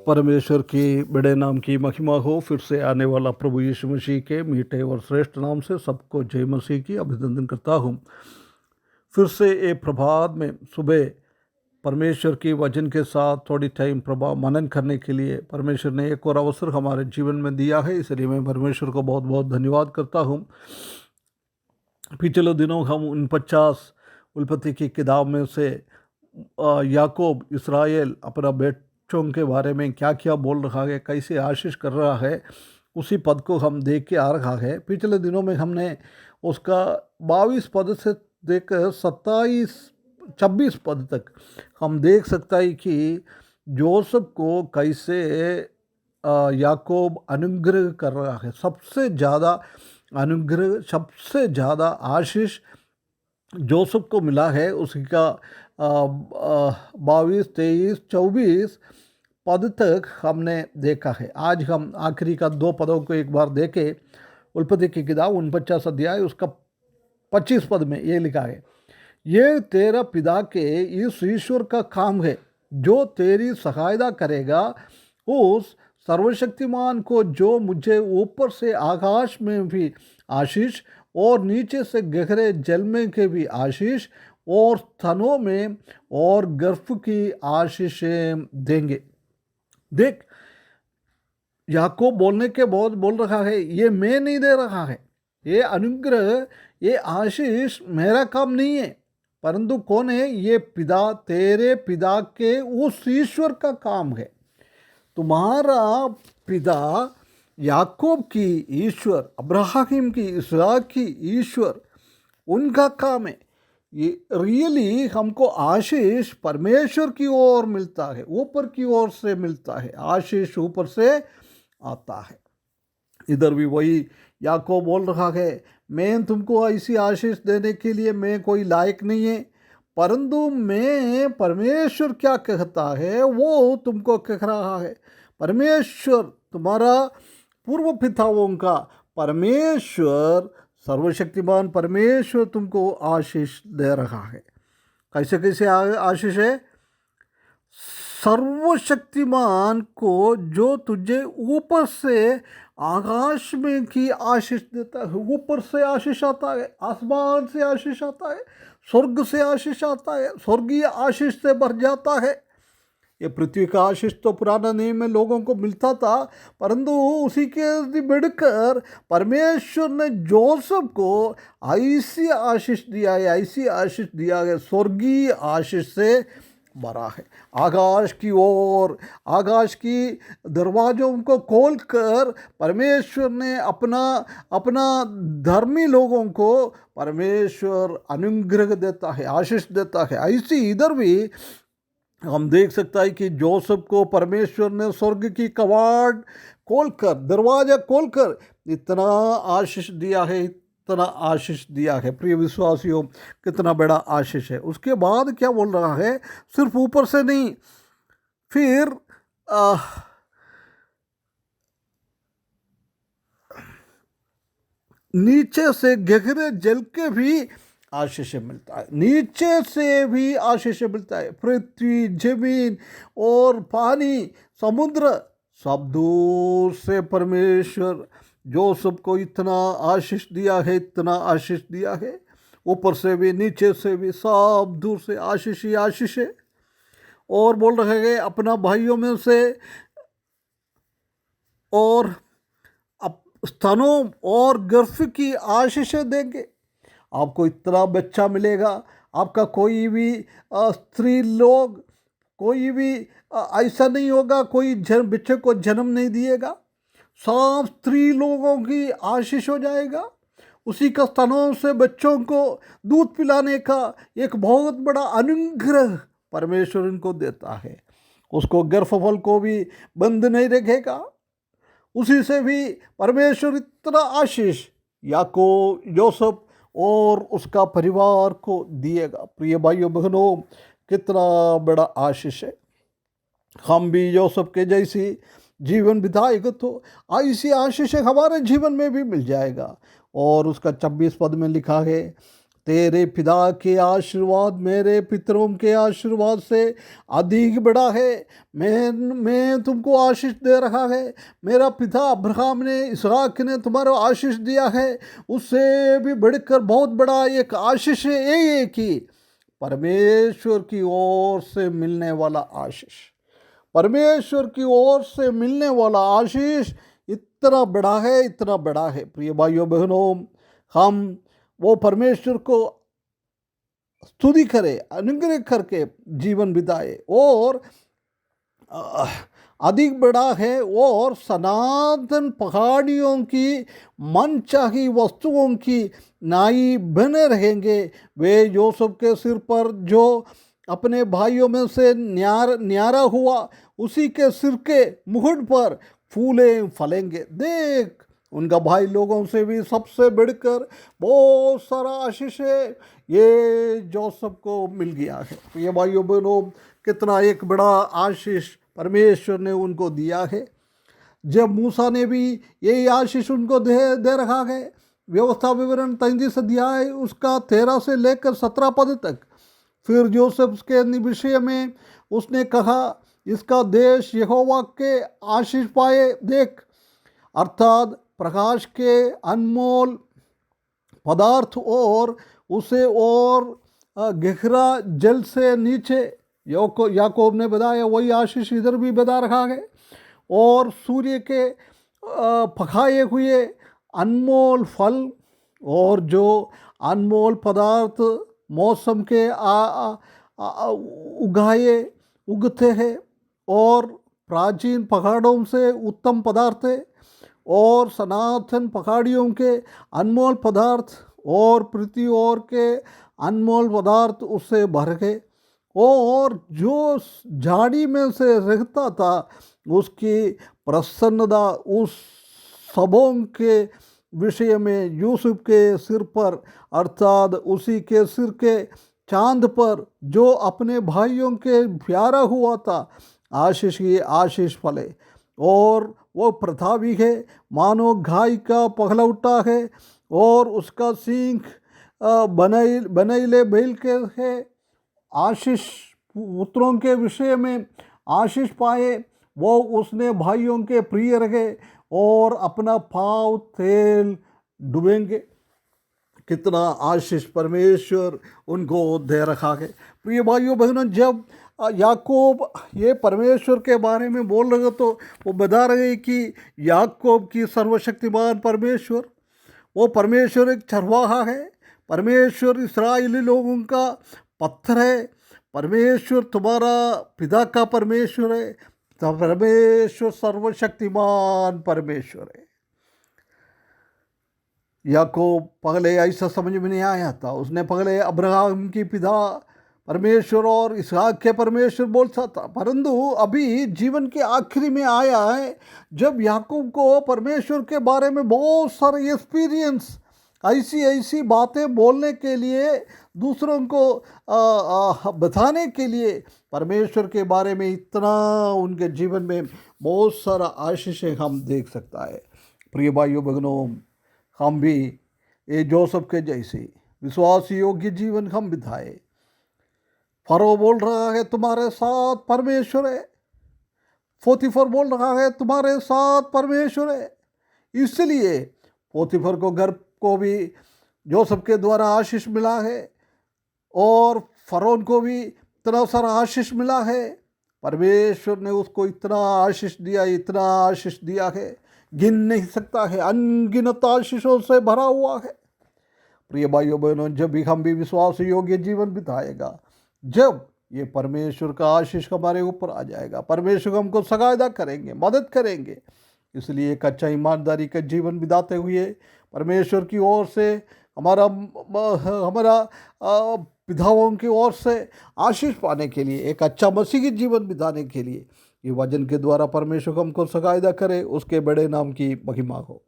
परमेश्वर की बड़े नाम की महिमा हो। फिर से आने वाला प्रभु यीशु मसीह के मीठे और श्रेष्ठ नाम से सबको जय मसीह की अभिनंदन करता हूँ। फिर से एक प्रभात में सुबह परमेश्वर की वचन के साथ थोड़ी टाइम प्रभा मनन करने के लिए परमेश्वर ने एक और अवसर हमारे जीवन में दिया है, इसलिए मैं परमेश्वर को बहुत बहुत धन्यवाद करता हूँ। पिछले दिनों हम उन 50 उत्पत्ति की किताब में से याकूब इसराइल अपना बच्चों के बारे में क्या क्या बोल रहा है, कैसे आशीष कर रहा है, उसी पद को हम देख के आ रहा है। पिछले दिनों में हमने उसका 22 पद से देकर 26 पद तक हम देख सकता है कि जोसेफ को कैसे याकूब अनुग्रह कर रहा है। सबसे ज़्यादा अनुग्रह, सबसे ज़्यादा आशीष जोसेफ को मिला है। उसका 22, 23, 24 पद तक हमने देखा है। आज हम आखिरी का 2 पदों को एक बार देखें। उत्पत्ति की किताब 49 अध्याय उसका 25 पद में ये लिखा है, ये तेरा पिता के इस ईश्वर का काम है जो तेरी सहायता करेगा, उस सर्वशक्तिमान को जो मुझे ऊपर से आकाश में भी आशीष और नीचे से गहरे जल में के भी आशीष और स्तनों में और गर्भ की आशीषें देंगे। देख, याकूब बोलने के बहुत बोल रहा है, ये मैं नहीं दे रहा है, ये अनुग्रह, ये आशीष मेरा काम नहीं है, परंतु कौन है? ये पिता, तेरे पिता के उस ईश्वर का काम है। तुम्हारा पिता याकूब की ईश्वर, अब्राहम की, इसहाक की ईश्वर, उनका काम है। ये रियली हमको आशीष परमेश्वर की ओर मिलता है, ऊपर की ओर से मिलता है, आशीष ऊपर से आता है। इधर भी वही याकूब बोल रहा है, मैं तुमको ऐसी आशीष देने के लिए मैं कोई लायक नहीं है, परंतु मैं परमेश्वर क्या कहता है वो तुमको कह रहा है। परमेश्वर, तुम्हारा पूर्व पिताओं का परमेश्वर, सर्वशक्तिमान परमेश्वर तुमको आशीष दे रहा है। कैसे कैसे आशीष है? सर्वशक्तिमान को जो तुझे ऊपर से आकाश में की आशीष देता है। ऊपर से आशीष आता है, आसमान से आशीष आता है, स्वर्ग से आशीष आता है, स्वर्गीय आशीष से भर जाता है। ये पृथ्वी का आशीष तो पुराना नियम में लोगों को मिलता था, परंतु उसी के बढ़कर परमेश्वर ने जोसेफ को ऐसी आशीष दिया है, ऐसी आशीष दिया है, स्वर्गीय आशीष से भरा है। आकाश की ओर, आकाश की दरवाजों को खोलकर परमेश्वर ने अपना धर्मी लोगों को परमेश्वर अनुग्रह देता है, आशीष देता है। ऐसी इधर भी हम देख सकता है कि जोसेफ को परमेश्वर ने स्वर्ग की कवाड़ खोलकर, दरवाजा खोलकर इतना आशीष दिया है, इतना आशीष दिया है। प्रिय विश्वासियों, कितना बड़ा आशीष है। उसके बाद क्या बोल रहा है? सिर्फ ऊपर से नहीं, फिर नीचे से गहरे जल के भी आशीष मिलता है, नीचे से भी आशीष मिलता है। पृथ्वी, जमीन और पानी, समुद्र, सब दूर से परमेश्वर जोसेफ को इतना आशीष दिया है, इतना आशीष दिया है। ऊपर से भी, नीचे से भी, सब दूर से आशीष ही आशीष है। और बोल रहे हैं अपना भाइयों में से और स्तनों और गर्भ की आशीषें देंगे। आपको इतना बच्चा मिलेगा, आपका कोई भी स्त्री लोग, कोई भी ऐसा नहीं होगा कोई बच्चे को जन्म नहीं दिएगा, सब स्त्री लोगों की आशीष हो जाएगा। उसी का स्तनों से बच्चों को दूध पिलाने का एक बहुत बड़ा अनुग्रह परमेश्वर इनको देता है। उसको गर्भफल को भी बंद नहीं रखेगा। उसी से भी परमेश्वर इतना आशीष याकूब, जोसेफ और उसका परिवार को दिएगा। प्रिय भाइयों बहनों, कितना बड़ा आशीष है। हम भी जोसेफ के जैसी जीवन बिताएगा तो ऐसी आशीष हमारे जीवन में भी मिल जाएगा। और उसका 26 पद में लिखा है, तेरे पिता के आशीर्वाद मेरे पितरों के आशीर्वाद से अधिक बड़ा है। मैं तुमको आशीष दे रहा है। मेरा पिता अब्राहम ने, इसहाक ने तुम्हारा आशीष दिया है, उससे भी बढ़कर बहुत बड़ा एक आशीष है ये कि परमेश्वर की ओर से मिलने वाला आशीष। परमेश्वर की ओर से मिलने वाला आशीष इतना बड़ा है, इतना बड़ा है। प्रिय भाइयों बहनों, हम वो परमेश्वर को स्तुति करें, अनुग्रह करके जीवन बिताए और अधिक बड़ा है और सनातन पहाड़ियों की मनचाही वस्तुओं की नाई बने रहेंगे। वे यूसुफ के सिर पर जो अपने भाइयों में से न्यारा हुआ, उसी के सिर के मुकुट पर फूले फलेंगे। देख, उनका भाई लोगों से भी सबसे बढ़कर बहुत सारा आशीष है ये जोसेफ को मिल गया है। ये भाइयों बहनों, कितना एक बड़ा आशीष परमेश्वर ने उनको दिया है। जब मूसा ने भी यही आशीष उनको दे रखा है। व्यवस्था विवरण 33 अध्याय उसका 13 से लेकर 17 पद तक। फिर जोसेफ के विषय में उसने कहा, इसका देश यहोवा के आशीष पाए देख, अर्थात प्रकाश के अनमोल पदार्थ और उसे और गहरा जल से नीचे। याकूब ने बताया वही आशीष इधर भी बता रखा है। और सूर्य के पकाए हुए अनमोल फल और जो अनमोल पदार्थ मौसम के उगते हैं और प्राचीन पहाड़ों से उत्तम पदार्थ है और सनातन पहाड़ियों के अनमोल पदार्थ और पृथ्वी और के अनमोल पदार्थ उससे भर गए। और जो झाड़ी में से रहता था उसकी प्रसन्नता उस सबों के विषय में यूसुफ के सिर पर, अर्थात उसी के सिर के चांद पर जो अपने भाइयों के प्यारा हुआ था, आशीष ही आशीष फले। और वो प्रतापी है, मानो गाय का पहलौठा है और उसका सींग बनैले बैल के है। आशीष पुत्रों के विषय में आशीष पाए, वो उसने भाइयों के प्रिय रहे और अपना पाँव तेल डुबेंगे। कितना आशीष परमेश्वर उनको दे रखा है। प्रिय भाइयों बहनों, जब याकूब ये परमेश्वर के बारे में बोल रहे तो वो बता रहे कि याकूब की सर्वशक्तिमान परमेश्वर, वो परमेश्वर एक चरवाहा है। परमेश्वर इस्राएली लोगों का पत्थर है। परमेश्वर तुम्हारा पिता का परमेश्वर है। परमेश्वर सर्वशक्तिमान परमेश्वर है। याकूब पहले ऐसा समझ में नहीं आया था। उसने पहले अब्राहम की पिता परमेश्वर और इसहाक के परमेश्वर बोलता था, परंतु अभी जीवन के आखिरी में आया है जब याकूब को परमेश्वर के बारे में बहुत सारे एक्सपीरियंस, ऐसी बातें बोलने के लिए, दूसरों को बताने के लिए परमेश्वर के बारे में इतना उनके जीवन में बहुत सारा आशीषें हम देख सकता है। प्रिय भाइयों बहनों, हम भी ये जोसेफ के जैसे विश्वास योग्य जीवन हम बिताए। फरो बोल रहा है तुम्हारे साथ परमेश्वर है, पोतीफर बोल रहा है तुम्हारे साथ परमेश्वर है। इसलिए पोतीफर को घर को भी जोसेफ के द्वारा आशीष मिला है और फरोन को भी इतना सारा आशीष मिला है। परमेश्वर ने उसको इतना आशीष दिया, इतना आशीष दिया है, गिन नहीं सकता है, अनगिनत आशीषों से भरा हुआ है। प्रिय भाइयों बहनों, जब भी हम भी विश्वास योग्य जीवन बिताएगा, जब ये परमेश्वर का आशीष हमारे ऊपर आ जाएगा, परमेश्वर हमको सहायता करेंगे, मदद करेंगे। इसलिए एक अच्छा ईमानदारी का जीवन बिताते हुए परमेश्वर की ओर से हमारा पिताओं की ओर से आशीष पाने के लिए, एक अच्छा मसीही जीवन बिताने के लिए ये वचन के द्वारा परमेश्वर हमको सहायता करे। उसके बड़े नाम की महिमा हो।